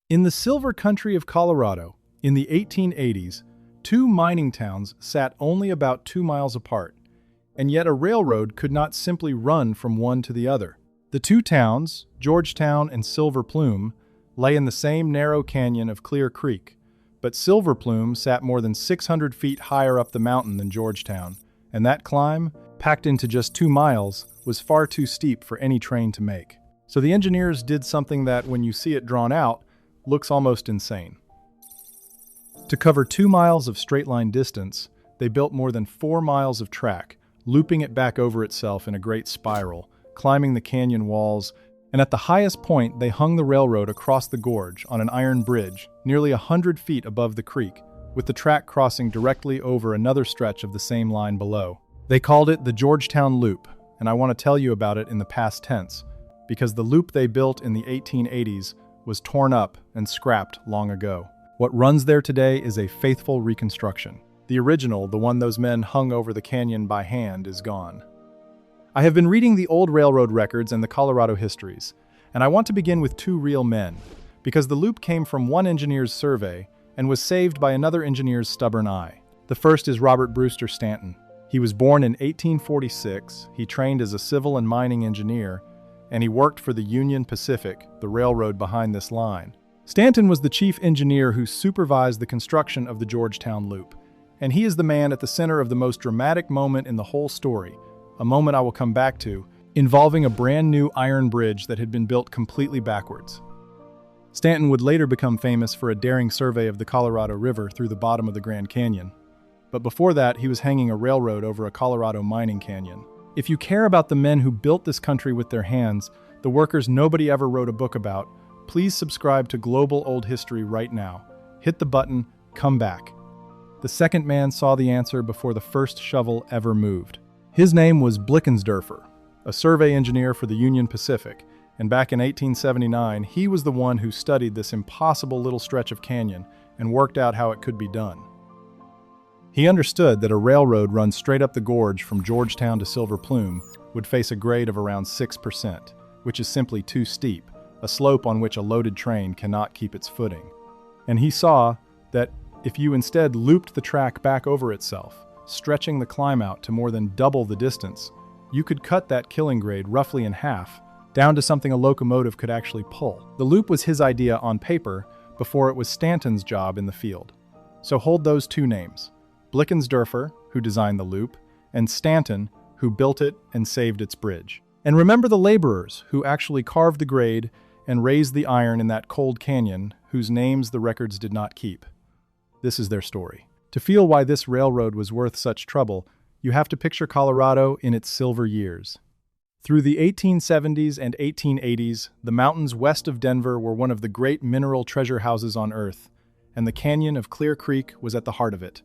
In the silver country of Colorado, in the 1880s, two mining towns sat only about 2 miles apart, and yet a railroad could not simply run from one to the other. The two towns, Georgetown and Silver Plume, lay in the same narrow canyon of Clear Creek, but Silver Plume sat more than 600 feet higher up the mountain than Georgetown, and that climb, packed into just 2 miles, was far too steep for any train to make. So the engineers did something that, when you see it drawn out, looks almost insane. To cover 2 miles of straight-line distance, they built more than 4 miles of track, looping it back over itself in a great spiral, climbing the canyon walls, and at the highest point they hung the railroad across the gorge on an iron bridge nearly 100 feet above the creek, with the track crossing directly over another stretch of the same line below. They called it the Georgetown Loop, and I want to tell you about it in the past tense, because the loop they built in the 1880s was torn up and scrapped long ago. What runs there today is a faithful reconstruction. The original, the one those men hung over the canyon by hand, is gone. I have been reading the old railroad records and the Colorado histories, and I want to begin with two real men, because the loop came from one engineer's survey and was saved by another engineer's stubborn eye. The first is Robert Brewster Stanton. He was born in 1846, he trained as a civil and mining engineer, and he worked for the Union Pacific, the railroad behind this line. Stanton was the chief engineer who supervised the construction of the Georgetown Loop, and he is the man at the center of the most dramatic moment in the whole story, a moment I will come back to, involving a brand new iron bridge that had been built completely backwards. Stanton would later become famous for a daring survey of the Colorado River through the bottom of the Grand Canyon. But before that, he was hanging a railroad over a Colorado mining canyon. If you care about the men who built this country with their hands, the workers nobody ever wrote a book about, please subscribe to Global Old History right now. Hit the button, come back. The second man saw the answer before the first shovel ever moved. His name was Blickensderfer, a survey engineer for the Union Pacific, and back in 1879, he was the one who studied this impossible little stretch of canyon and worked out how it could be done. He understood that a railroad run straight up the gorge from Georgetown to Silver Plume would face a grade of around 6%, which is simply too steep, a slope on which a loaded train cannot keep its footing. And he saw that if you instead looped the track back over itself, stretching the climb out to more than double the distance, you could cut that killing grade roughly in half, down to something a locomotive could actually pull. The loop was his idea on paper before it was Stanton's job in the field. So hold those two names. Blickensderfer, who designed the loop, and Stanton, who built it and saved its bridge. And remember the laborers who actually carved the grade and raised the iron in that cold canyon, whose names the records did not keep. This is their story. To feel why this railroad was worth such trouble, you have to picture Colorado in its silver years. Through the 1870s and 1880s, the mountains west of Denver were one of the great mineral treasure houses on Earth, and the canyon of Clear Creek was at the heart of it.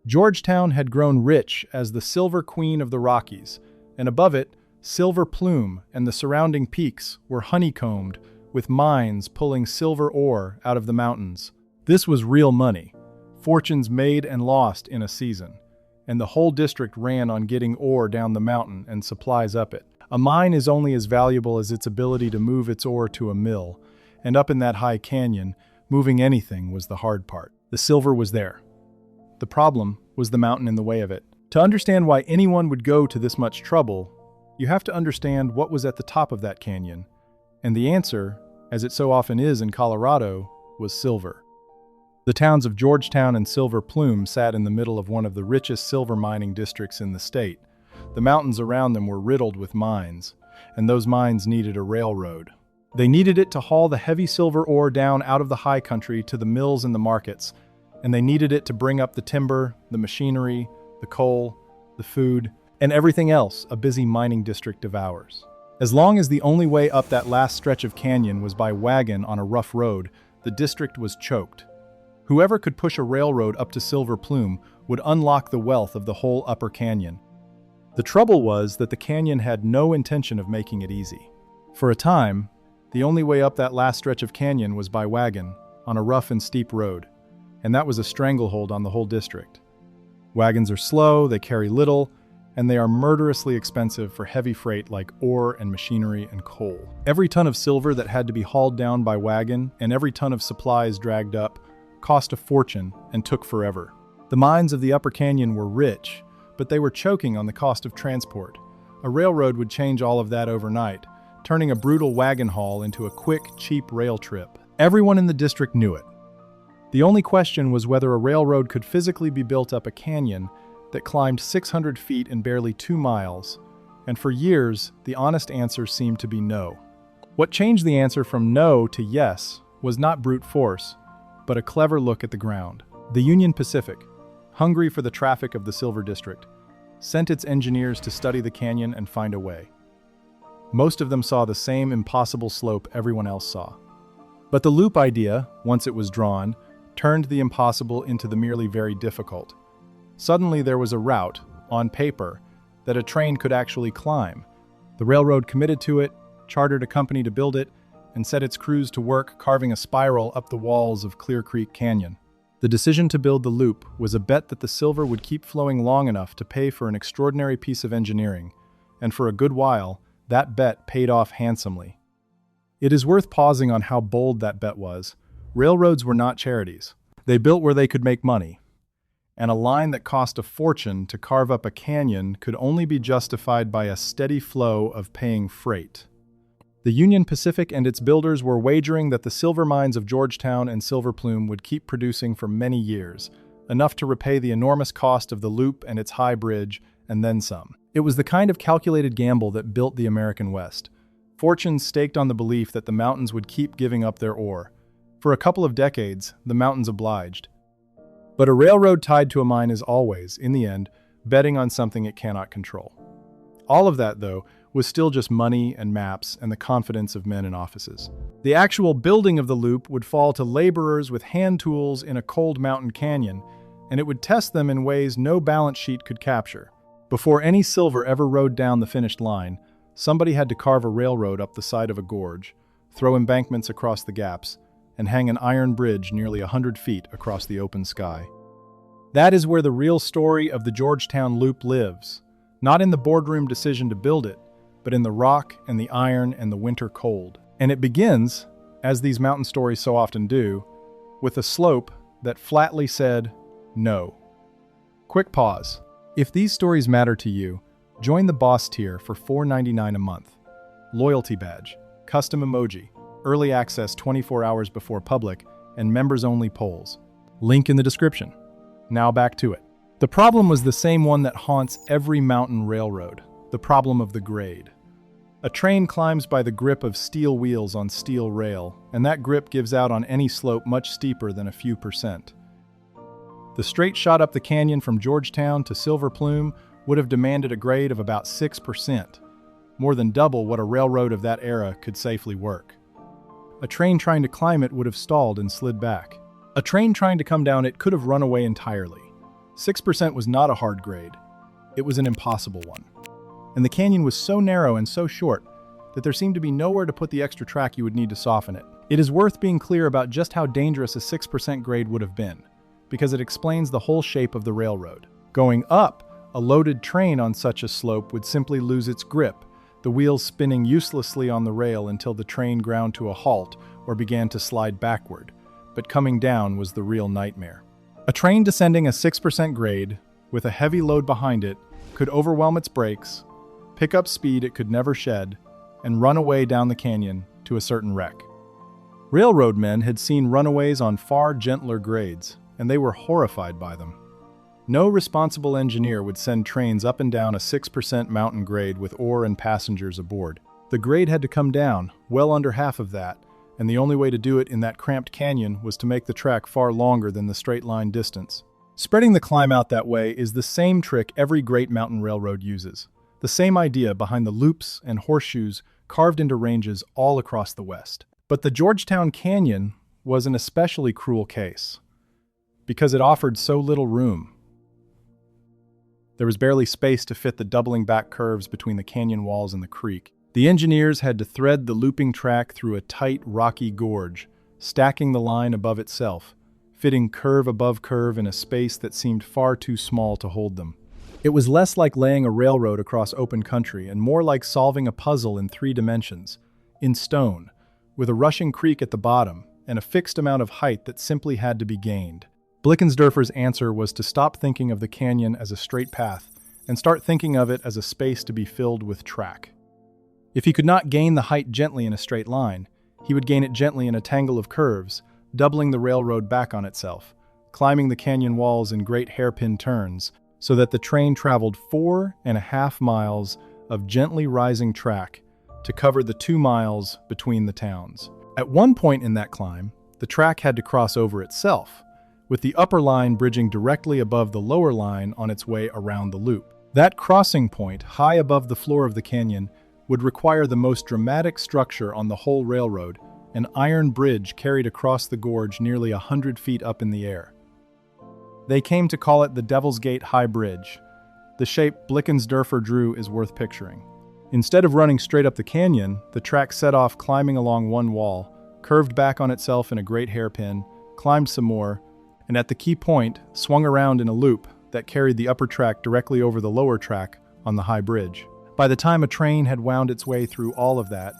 Georgetown had grown rich as the Silver Queen of the Rockies, and above it, Silver Plume and the surrounding peaks were honeycombed with mines pulling silver ore out of the mountains. This was real money, fortunes made and lost in a season, and the whole district ran on getting ore down the mountain and supplies up it. A mine is only as valuable as its ability to move its ore to a mill, and up in that high canyon, moving anything was the hard part. The silver was there. The problem was the mountain in the way of it. To understand why anyone would go to this much trouble, you have to understand what was at the top of that canyon, and the answer, as it so often is in Colorado, was silver. The towns of Georgetown and Silver Plume sat in the middle of one of the richest silver mining districts in the state. The mountains around them were riddled with mines, and those mines needed a railroad. They needed it to haul the heavy silver ore down out of the high country to the mills and the markets, and they needed it to bring up the timber, the machinery, the coal, the food, and everything else a busy mining district devours. As long as the only way up that last stretch of canyon was by wagon on a rough road, the district was choked. Whoever could push a railroad up to Silver Plume would unlock the wealth of the whole upper canyon. The trouble was that the canyon had no intention of making it easy. For a time, the only way up that last stretch of canyon was by wagon, on a rough and steep road, and that was a stranglehold on the whole district. Wagons are slow, they carry little, and they are murderously expensive for heavy freight like ore and machinery and coal. Every ton of silver that had to be hauled down by wagon and every ton of supplies dragged up cost a fortune and took forever. The mines of the Upper Canyon were rich, but they were choking on the cost of transport. A railroad would change all of that overnight, turning a brutal wagon haul into a quick, cheap rail trip. Everyone in the district knew it. The only question was whether a railroad could physically be built up a canyon that climbed 600 feet in barely 2 miles, and for years, the honest answer seemed to be no. What changed the answer from no to yes was not brute force, but a clever look at the ground. The Union Pacific, hungry for the traffic of the Silver District, sent its engineers to study the canyon and find a way. Most of them saw the same impossible slope everyone else saw. But the loop idea, once it was drawn, turned the impossible into the merely very difficult. Suddenly there was a route, on paper, that a train could actually climb. The railroad committed to it, chartered a company to build it, and set its crews to work carving a spiral up the walls of Clear Creek Canyon. The decision to build the loop was a bet that the silver would keep flowing long enough to pay for an extraordinary piece of engineering, and for a good while, that bet paid off handsomely. It is worth pausing on how bold that bet was. Railroads were not charities. They built where they could make money. And a line that cost a fortune to carve up a canyon could only be justified by a steady flow of paying freight. The Union Pacific and its builders were wagering that the silver mines of Georgetown and Silver Plume would keep producing for many years, enough to repay the enormous cost of the loop and its high bridge, and then some. It was the kind of calculated gamble that built the American West. Fortunes staked on the belief that the mountains would keep giving up their ore. For a couple of decades, the mountains obliged. But a railroad tied to a mine is always, in the end, betting on something it cannot control. All of that, though, was still just money and maps and the confidence of men in offices. The actual building of the loop would fall to laborers with hand tools in a cold mountain canyon, and it would test them in ways no balance sheet could capture. Before any silver ever rode down the finished line, somebody had to carve a railroad up the side of a gorge, throw embankments across the gaps, and hang an iron bridge nearly 100 feet across the open sky. That is where the real story of the Georgetown Loop lives, not in the boardroom decision to build it, but in the rock and the iron and the winter cold. And it begins, as these mountain stories so often do, with a slope that flatly said, no. Quick pause. If these stories matter to you, join the Boss tier for $4.99 a month. Loyalty badge, custom emoji, early access 24 hours before public, and members-only polls. Link in the description. Now back to it. The problem was the same one that haunts every mountain railroad, the problem of the grade. A train climbs by the grip of steel wheels on steel rail, and that grip gives out on any slope much steeper than a few percent. The straight shot up the canyon from Georgetown to Silver Plume would have demanded a grade of about 6%, more than double what a railroad of that era could safely work. A train trying to climb it would have stalled and slid back. A train trying to come down it could have run away entirely. 6% was not a hard grade. It was an impossible one. And the canyon was so narrow and so short that there seemed to be nowhere to put the extra track you would need to soften it. It is worth being clear about just how dangerous a 6% grade would have been, because it explains the whole shape of the railroad. Going up, a loaded train on such a slope would simply lose its grip, the wheels spinning uselessly on the rail until the train ground to a halt or began to slide backward. But coming down was the real nightmare. A train descending a 6% grade, with a heavy load behind it, could overwhelm its brakes, pick up speed it could never shed, and run away down the canyon to a certain wreck. Railroad men had seen runaways on far gentler grades, and they were horrified by them. No responsible engineer would send trains up and down a 6% mountain grade with ore and passengers aboard. The grade had to come down, well under half of that, and the only way to do it in that cramped canyon was to make the track far longer than the straight line distance. Spreading the climb out that way is the same trick every great mountain railroad uses. The same idea behind the loops and horseshoes carved into ranges all across the West. But the Georgetown Canyon was an especially cruel case, because it offered so little room. There was barely space to fit the doubling back curves between the canyon walls and the creek. The engineers had to thread the looping track through a tight, rocky gorge, stacking the line above itself, fitting curve above curve in a space that seemed far too small to hold them. It was less like laying a railroad across open country and more like solving a puzzle in 3 dimensions, in stone, with a rushing creek at the bottom and a fixed amount of height that simply had to be gained. Blickensderfer's answer was to stop thinking of the canyon as a straight path and start thinking of it as a space to be filled with track. If he could not gain the height gently in a straight line, he would gain it gently in a tangle of curves, doubling the railroad back on itself, climbing the canyon walls in great hairpin turns, so that the train traveled 4.5 miles of gently rising track to cover the 2 miles between the towns. At one point in that climb, the track had to cross over itself, with the upper line bridging directly above the lower line on its way around the loop. That crossing point, high above the floor of the canyon, would require the most dramatic structure on the whole railroad, an iron bridge carried across the gorge nearly 100 feet up in the air. They came to call it the Devil's Gate High Bridge. The shape Blickensderfer drew is worth picturing. Instead of running straight up the canyon, the track set off climbing along one wall, curved back on itself in a great hairpin, climbed some more, and at the key point, swung around in a loop that carried the upper track directly over the lower track on the high bridge. By the time a train had wound its way through all of that,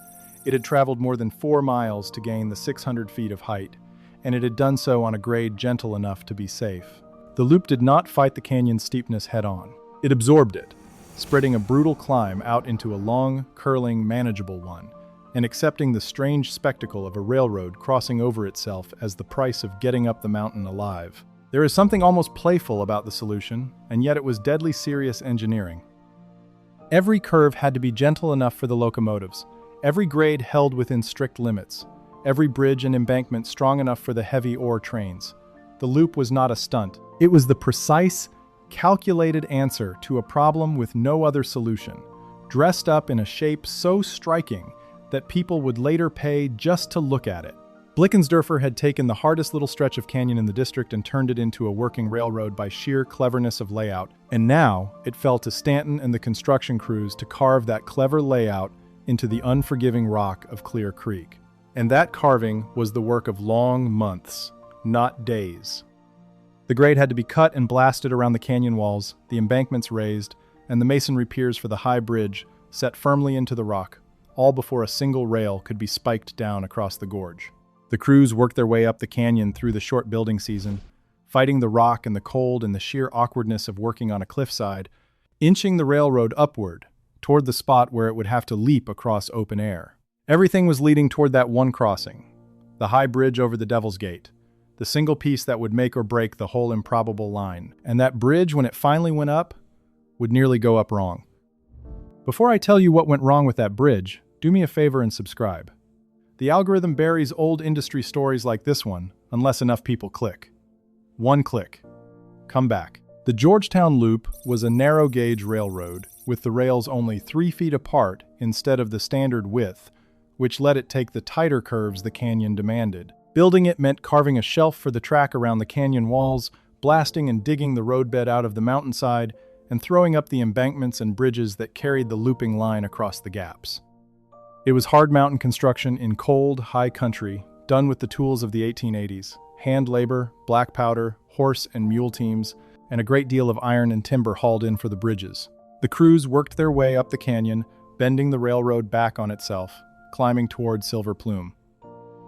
it had traveled more than 4 miles to gain the 600 feet of height, and it had done so on a grade gentle enough to be safe. The loop did not fight the canyon's steepness head-on. It absorbed it, spreading a brutal climb out into a long, curling, manageable one, and accepting the strange spectacle of a railroad crossing over itself as the price of getting up the mountain alive. There is something almost playful about the solution, and yet it was deadly serious engineering. Every curve had to be gentle enough for the locomotives, every grade held within strict limits, every bridge and embankment strong enough for the heavy ore trains. The loop was not a stunt. It was the precise, calculated answer to a problem with no other solution, dressed up in a shape so striking that people would later pay just to look at it. Blickensderfer had taken the hardest little stretch of canyon in the district and turned it into a working railroad by sheer cleverness of layout, and now it fell to Stanton and the construction crews to carve that clever layout into the unforgiving rock of Clear Creek. And that carving was the work of long months, not days. The grade had to be cut and blasted around the canyon walls, the embankments raised, and the masonry piers for the high bridge set firmly into the rock, all before a single rail could be spiked down across the gorge. The crews worked their way up the canyon through the short building season, fighting the rock and the cold and the sheer awkwardness of working on a cliffside, inching the railroad upward toward the spot where it would have to leap across open air. Everything was leading toward that one crossing, the high bridge over the Devil's Gate, the single piece that would make or break the whole improbable line. And that bridge, when it finally went up, would nearly go up wrong. Before I tell you what went wrong with that bridge, do me a favor and subscribe. The algorithm buries old industry stories like this one, unless enough people click. One click. Come back. The Georgetown Loop was a narrow-gauge railroad, with the rails only 3 feet apart instead of the standard width, which let it take the tighter curves the canyon demanded. Building it meant carving a shelf for the track around the canyon walls, blasting and digging the roadbed out of the mountainside, and throwing up the embankments and bridges that carried the looping line across the gaps. It was hard mountain construction in cold, high country, done with the tools of the 1880s, hand labor, black powder, horse and mule teams, and a great deal of iron and timber hauled in for the bridges. The crews worked their way up the canyon, bending the railroad back on itself, climbing toward Silver Plume.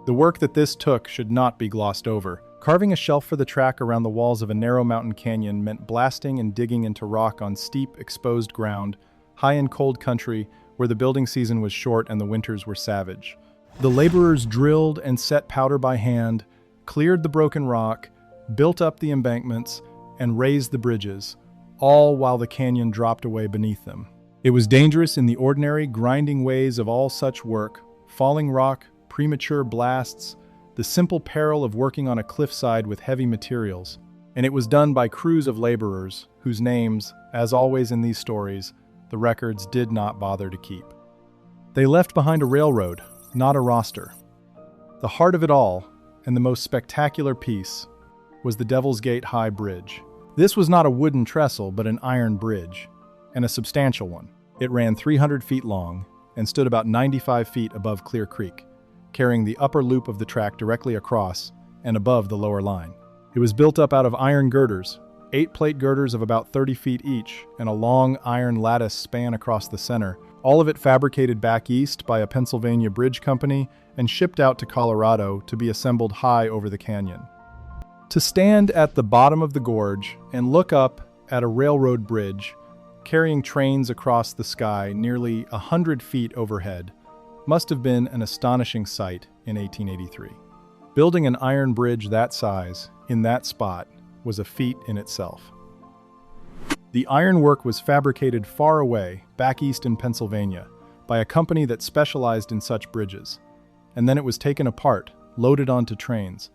The work that this took should not be glossed over. Carving a shelf for the track around the walls of a narrow mountain canyon meant blasting and digging into rock on steep, exposed ground, high in cold country where the building season was short and the winters were savage. The laborers drilled and set powder by hand, cleared the broken rock, built up the embankments, and raised the bridges, all while the canyon dropped away beneath them. It was dangerous in the ordinary, grinding ways of all such work, falling rock, premature blasts, the simple peril of working on a cliffside with heavy materials, and it was done by crews of laborers whose names, as always in these stories, the records did not bother to keep. They left behind a railroad, not a roster. The heart of it all, and the most spectacular piece, was the Devil's Gate High Bridge. This was not a wooden trestle, but an iron bridge, and a substantial one. It ran 300 feet long and stood about 95 feet above Clear Creek, carrying the upper loop of the track directly across and above the lower line. It was built up out of iron girders, 8 plate girders of about 30 feet each, and a long iron lattice span across the center, all of it fabricated back east by a Pennsylvania bridge company and shipped out to Colorado to be assembled high over the canyon. To stand at the bottom of the gorge and look up at a railroad bridge carrying trains across the sky nearly 100 feet overhead must have been an astonishing sight in 1883. Building an iron bridge that size in that spot was a feat in itself. The ironwork was fabricated far away, back east in Pennsylvania, by a company that specialized in such bridges, and then it was taken apart, loaded onto trains,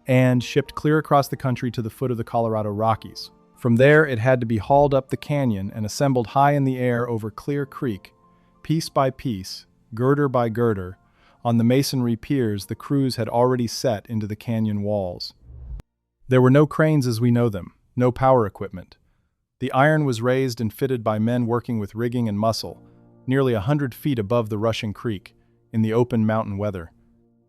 and shipped clear across the country to the foot of the Colorado Rockies. From there, it had to be hauled up the canyon and assembled high in the air over Clear Creek, piece by piece, girder by girder, on the masonry piers the crews had already set into the canyon walls. There were no cranes as we know them, no power equipment. The iron was raised and fitted by men working with rigging and muscle, nearly 100 feet above the rushing creek, in the open mountain weather.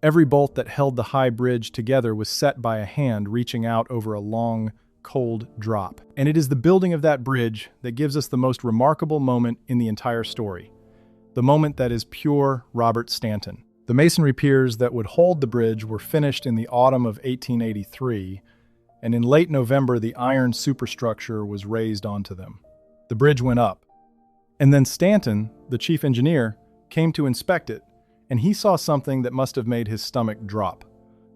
Every bolt that held the high bridge together was set by a hand reaching out over a long, cold drop. And it is the building of that bridge that gives us the most remarkable moment in the entire story. The moment that is pure Robert Stanton. The masonry piers that would hold the bridge were finished in the autumn of 1883, and in late November the iron superstructure was raised onto them. The bridge went up. And then Stanton, the chief engineer, came to inspect it, and he saw something that must have made his stomach drop.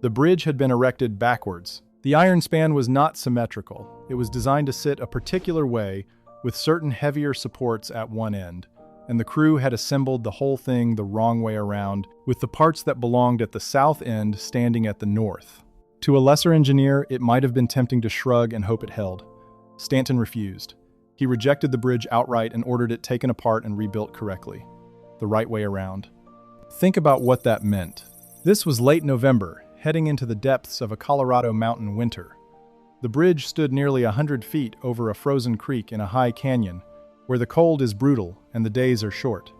The bridge had been erected backwards. The iron span was not symmetrical. It was designed to sit a particular way, with certain heavier supports at one end, and the crew had assembled the whole thing the wrong way around, with the parts that belonged at the south end standing at the north. To a lesser engineer, it might have been tempting to shrug and hope it held. Stanton refused. He rejected the bridge outright and ordered it taken apart and rebuilt correctly, the right way around. Think about what that meant. This was late November, heading into the depths of a Colorado mountain winter. The bridge stood nearly 100 feet over a frozen creek in a high canyon, where the cold is brutal and the days are short.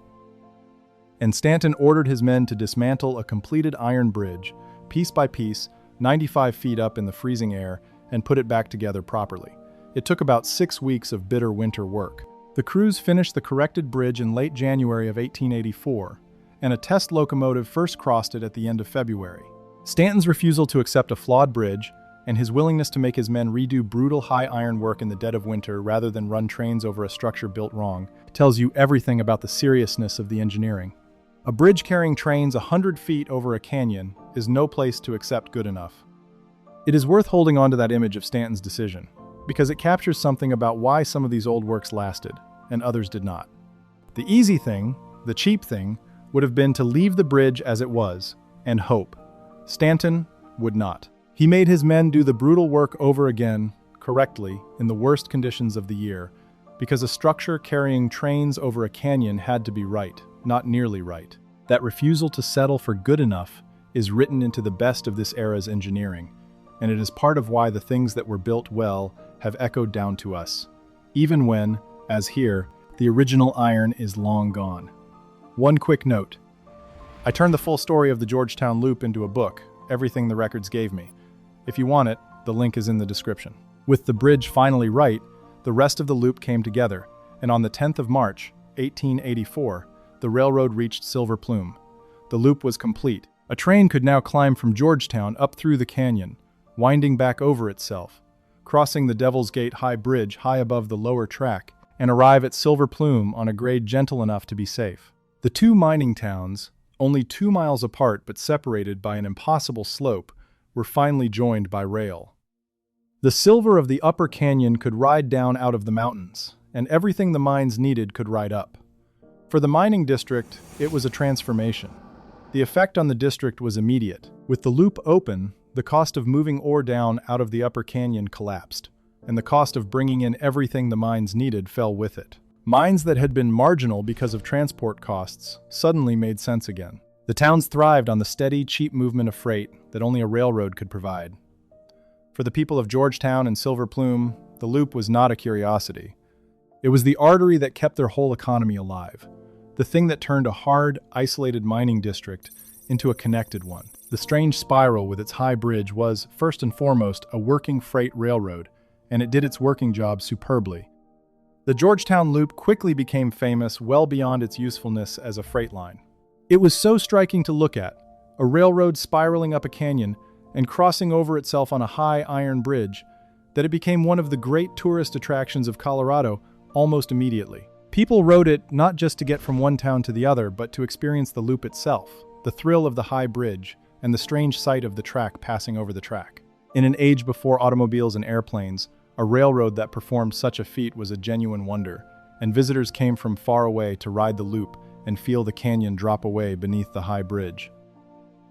And Stanton ordered his men to dismantle a completed iron bridge, piece by piece, 95 feet up in the freezing air, and put it back together properly. It took about 6 weeks of bitter winter work. The crews finished the corrected bridge in late January of 1884, and a test locomotive first crossed it at the end of February. Stanton's refusal to accept a flawed bridge, and his willingness to make his men redo brutal high iron work in the dead of winter rather than run trains over a structure built wrong, tells you everything about the seriousness of the engineering. A bridge carrying trains 100 feet over a canyon is no place to accept good enough. It is worth holding on to that image of Stanton's decision, because it captures something about why some of these old works lasted, and others did not. The easy thing, the cheap thing, would have been to leave the bridge as it was, and hope. Stanton would not. He made his men do the brutal work over again, correctly, in the worst conditions of the year, because a structure carrying trains over a canyon had to be right, not nearly right. That refusal to settle for good enough is written into the best of this era's engineering, and it is part of why the things that were built well have echoed down to us, even when, as here, the original iron is long gone. One quick note. I turned the full story of the Georgetown Loop into a book, Everything the Records Gave Me. If you want it, the link is in the description. With the bridge finally right, the rest of the loop came together, and on the 10th of March, 1884, the railroad reached Silver Plume. The loop was complete. A train could now climb from Georgetown up through the canyon, winding back over itself, crossing the Devil's Gate High Bridge high above the lower track, and arrive at Silver Plume on a grade gentle enough to be safe. The two mining towns, only 2 miles apart but separated by an impossible slope, were finally joined by rail. The silver of the upper canyon could ride down out of the mountains, and everything the mines needed could ride up. For the mining district, it was a transformation. The effect on the district was immediate. With the loop open, the cost of moving ore down out of the upper canyon collapsed, and the cost of bringing in everything the mines needed fell with it. Mines that had been marginal because of transport costs suddenly made sense again. The towns thrived on the steady, cheap movement of freight that only a railroad could provide. For the people of Georgetown and Silver Plume, the loop was not a curiosity. It was the artery that kept their whole economy alive, the thing that turned a hard, isolated mining district into a connected one. The strange spiral with its high bridge was, first and foremost, a working freight railroad, and it did its working job superbly. The Georgetown Loop quickly became famous well beyond its usefulness as a freight line. It was so striking to look at, a railroad spiraling up a canyon and crossing over itself on a high iron bridge, that it became one of the great tourist attractions of Colorado almost immediately. People rode it not just to get from one town to the other, but to experience the loop itself, the thrill of the high bridge, and the strange sight of the track passing over the track. In an age before automobiles and airplanes, a railroad that performed such a feat was a genuine wonder, and visitors came from far away to ride the loop and feel the canyon drop away beneath the high bridge.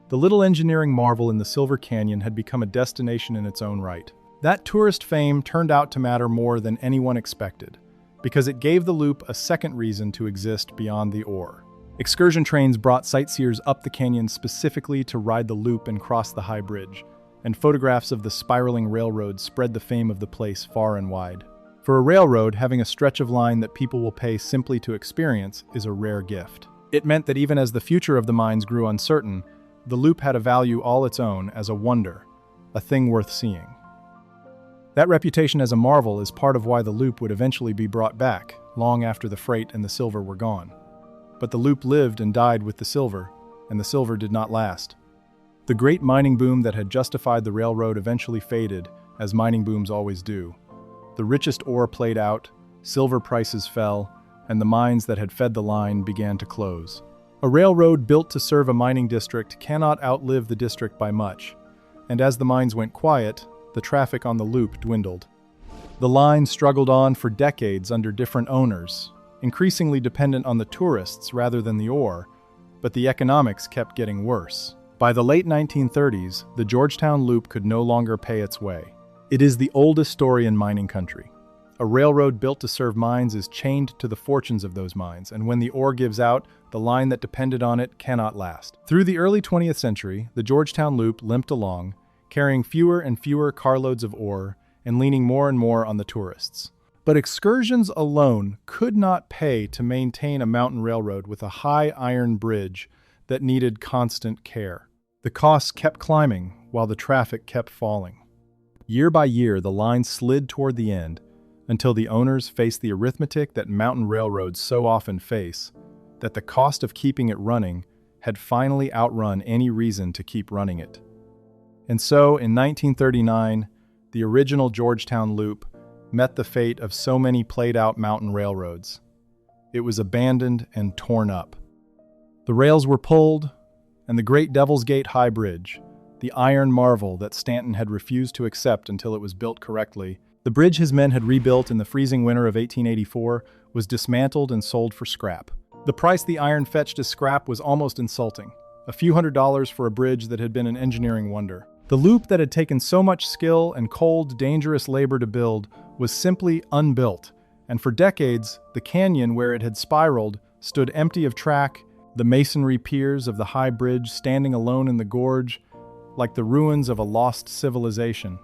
The little engineering marvel in the Silver Canyon had become a destination in its own right. That tourist fame turned out to matter more than anyone expected, because it gave the loop a second reason to exist beyond the ore. Excursion trains brought sightseers up the canyon specifically to ride the loop and cross the high bridge, and photographs of the spiraling railroad spread the fame of the place far and wide. For a railroad, having a stretch of line that people will pay simply to experience is a rare gift. It meant that even as the future of the mines grew uncertain, the loop had a value all its own as a wonder, a thing worth seeing. That reputation as a marvel is part of why the loop would eventually be brought back, long after the freight and the silver were gone. But the loop lived and died with the silver, and the silver did not last. The great mining boom that had justified the railroad eventually faded, as mining booms always do. The richest ore played out, silver prices fell, and the mines that had fed the line began to close. A railroad built to serve a mining district cannot outlive the district by much, and as the mines went quiet, the traffic on the loop dwindled. The line struggled on for decades under different owners, increasingly dependent on the tourists rather than the ore, but the economics kept getting worse. By the late 1930s, the Georgetown Loop could no longer pay its way. It is the oldest story in mining country. A railroad built to serve mines is chained to the fortunes of those mines, and when the ore gives out, the line that depended on it cannot last. Through the early 20th century, the Georgetown Loop limped along, carrying fewer and fewer carloads of ore and leaning more and more on the tourists. But excursions alone could not pay to maintain a mountain railroad with a high iron bridge that needed constant care. The costs kept climbing while the traffic kept falling. Year by year, the line slid toward the end until the owners faced the arithmetic that mountain railroads so often face, that the cost of keeping it running had finally outrun any reason to keep running it. And so, in 1939, the original Georgetown Loop met the fate of so many played-out mountain railroads. It was abandoned and torn up. The rails were pulled, and the great Devil's Gate High Bridge, the iron marvel that Stanton had refused to accept until it was built correctly, the bridge his men had rebuilt in the freezing winter of 1884, was dismantled and sold for scrap. The price the iron fetched as scrap was almost insulting, a few $100s for a bridge that had been an engineering wonder. The loop that had taken so much skill and cold, dangerous labor to build was simply unbuilt, and for decades, the canyon where it had spiraled stood empty of track, the masonry piers of the high bridge standing alone in the gorge, like the ruins of a lost civilization.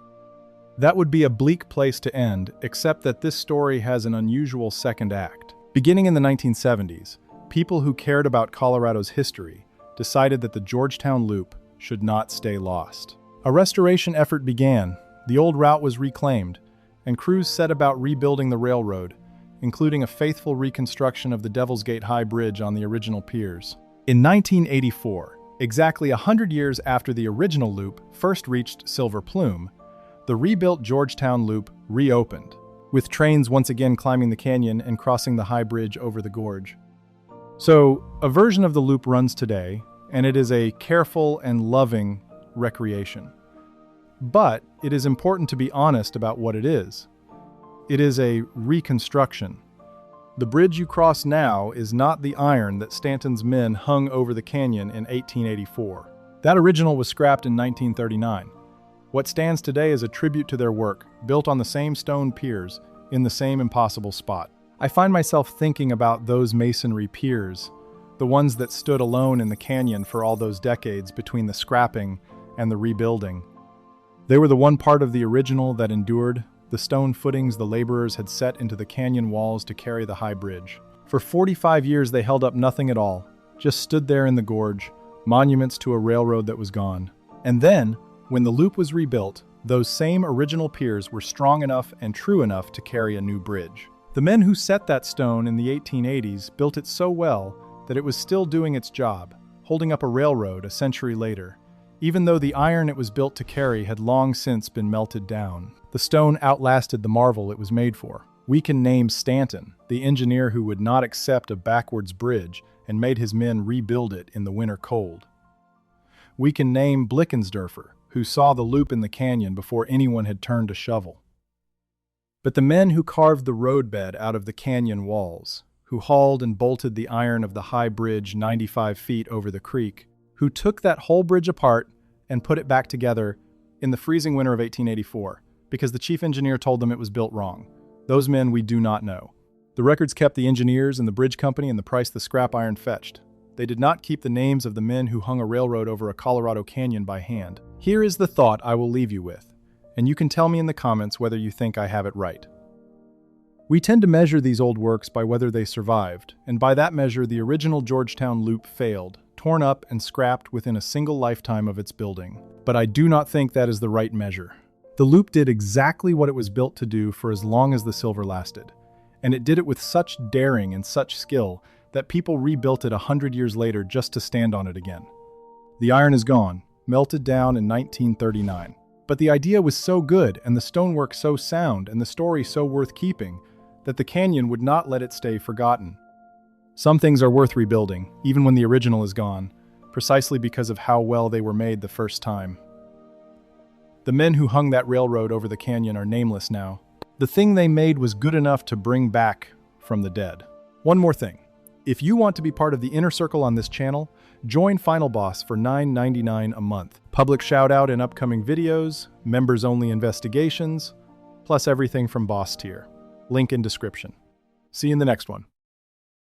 That would be a bleak place to end, except that this story has an unusual second act. Beginning in the 1970s, people who cared about Colorado's history decided that the Georgetown Loop should not stay lost. A restoration effort began, the old route was reclaimed, and crews set about rebuilding the railroad, including a faithful reconstruction of the Devil's Gate High Bridge on the original piers. In 1984, exactly 100 years after the original loop first reached Silver Plume, the rebuilt Georgetown Loop reopened, with trains once again climbing the canyon and crossing the high bridge over the gorge. So, a version of the loop runs today, and it is a careful and loving recreation. But it is important to be honest about what it is. It is a reconstruction. The bridge you cross now is not the iron that Stanton's men hung over the canyon in 1884. That original was scrapped in 1939. What stands today is a tribute to their work, built on the same stone piers, in the same impossible spot. I find myself thinking about those masonry piers, the ones that stood alone in the canyon for all those decades between the scrapping and the rebuilding. They were the one part of the original that endured, the stone footings the laborers had set into the canyon walls to carry the high bridge. For 45 years they held up nothing at all, just stood there in the gorge, monuments to a railroad that was gone. And then, When the loop was rebuilt, those same original piers were strong enough and true enough to carry a new bridge. The men who set that stone in the 1880s built it so well that it was still doing its job, holding up a railroad a century later, even though the iron it was built to carry had long since been melted down. The stone outlasted the marvel it was made for. We can name Stanton, the engineer who would not accept a backwards bridge and made his men rebuild it in the winter cold. We can name Blickensderfer, who saw the loop in the canyon before anyone had turned a shovel. But the men who carved the roadbed out of the canyon walls, who hauled and bolted the iron of the high bridge 95 feet over the creek, who took that whole bridge apart and put it back together in the freezing winter of 1884, because the chief engineer told them it was built wrong. Those men we do not know. The records kept the engineers and the bridge company and the price the scrap iron fetched. They did not keep the names of the men who hung a railroad over a Colorado canyon by hand. Here is the thought I will leave you with, and you can tell me in the comments whether you think I have it right. We tend to measure these old works by whether they survived, and by that measure the original Georgetown loop failed, torn up and scrapped within a single lifetime of its building. But I do not think that is the right measure. The loop did exactly what it was built to do for as long as the silver lasted, and it did it with such daring and such skill that people rebuilt it 100 years later just to stand on it again. The iron is gone, melted down in 1939. But the idea was so good and the stonework so sound and the story so worth keeping that the canyon would not let it stay forgotten. Some things are worth rebuilding, even when the original is gone, precisely because of how well they were made the first time. The men who hung that railroad over the canyon are nameless now. The thing they made was good enough to bring back from the dead. One more thing. If you want to be part of the inner circle on this channel, join Final Boss for $9.99 a month. Public shout-out in upcoming videos, members-only investigations, plus everything from Boss tier. Link in description. See you in the next one.